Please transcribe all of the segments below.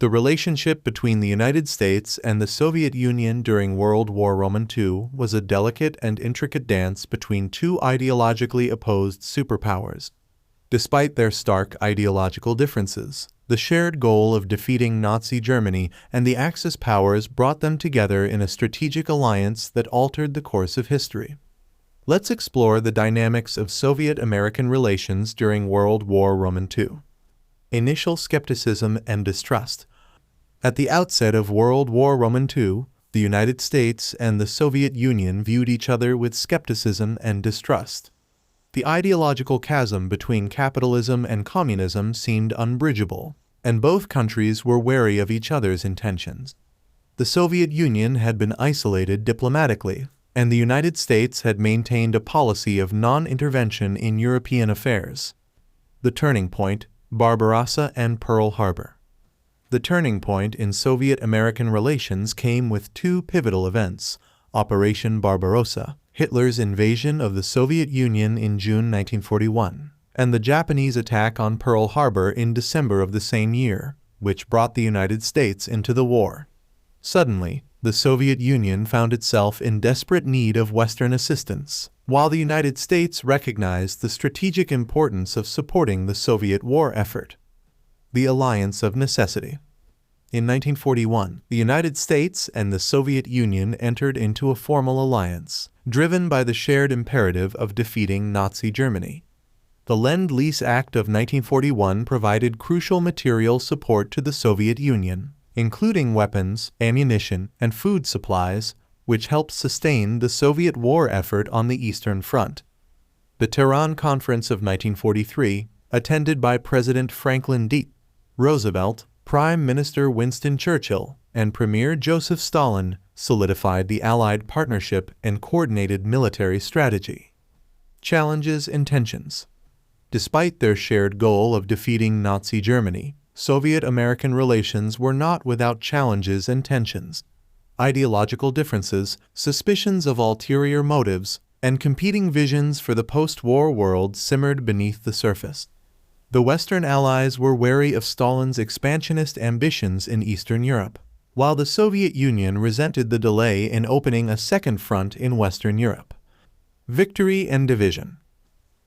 The relationship between the United States and the Soviet Union during World War II was a delicate and intricate dance between two ideologically opposed superpowers. Despite their stark ideological differences, the shared goal of defeating Nazi Germany and the Axis powers brought them together in a strategic alliance that altered the course of history. Let's explore the dynamics of Soviet-American relations during World War II. Initial skepticism and distrust. At the outset of World War II, the United States and the Soviet Union viewed each other with skepticism and distrust. The ideological chasm between capitalism and communism seemed unbridgeable, and both countries were wary of each other's intentions. The Soviet Union had been isolated diplomatically, and the United States had maintained a policy of non-intervention in European affairs. The turning point: Barbarossa and Pearl Harbor. The turning point in Soviet-American relations came with two pivotal events: Operation Barbarossa, Hitler's invasion of the Soviet Union in June 1941, and the Japanese attack on Pearl Harbor in December of the same year, which brought the United States into the war. Suddenly, the Soviet Union found itself in desperate need of Western assistance, while the United States recognized the strategic importance of supporting the Soviet war effort. The alliance of necessity. In 1941, the United States and the Soviet Union entered into a formal alliance, driven by the shared imperative of defeating Nazi Germany. The Lend-Lease Act of 1941 provided crucial material support to the Soviet Union, including weapons, ammunition, and food supplies, which helped sustain the Soviet war effort on the Eastern Front. The Tehran Conference of 1943, attended by President Franklin D. Roosevelt, Prime Minister Winston Churchill, and Premier Joseph Stalin, solidified the Allied partnership and coordinated military strategy. Challenges and tensions. Despite their shared goal of defeating Nazi Germany, Soviet-American relations were not without challenges and tensions. Ideological differences, suspicions of ulterior motives, and competing visions for the post-war world simmered beneath the surface. The Western Allies were wary of Stalin's expansionist ambitions in Eastern Europe, while the Soviet Union resented the delay in opening a second front in Western Europe. Victory and division.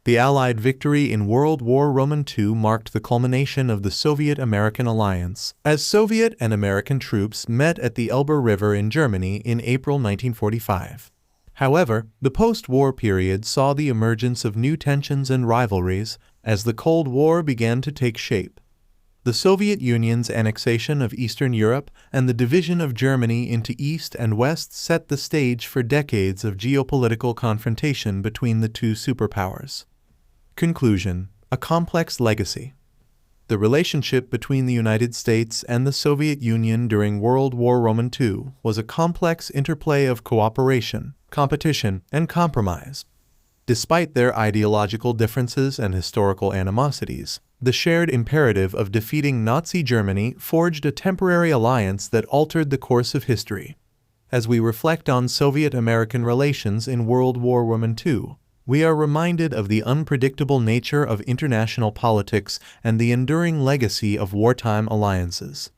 The Allied victory in World War II marked the culmination of the Soviet-American alliance, as Soviet and American troops met at the Elbe River in Germany in April 1945. However, the post-war period saw the emergence of new tensions and rivalries as the Cold War began to take shape. The Soviet Union's annexation of Eastern Europe and the division of Germany into East and West set the stage for decades of geopolitical confrontation between the two superpowers. Conclusion: a complex legacy. The relationship between the United States and the Soviet Union during World War II was a complex interplay of cooperation, competition, and compromise. Despite their ideological differences and historical animosities, the shared imperative of defeating Nazi Germany forged a temporary alliance that altered the course of history. As we reflect on Soviet-American relations in World War II, we are reminded of the unpredictable nature of international politics and the enduring legacy of wartime alliances.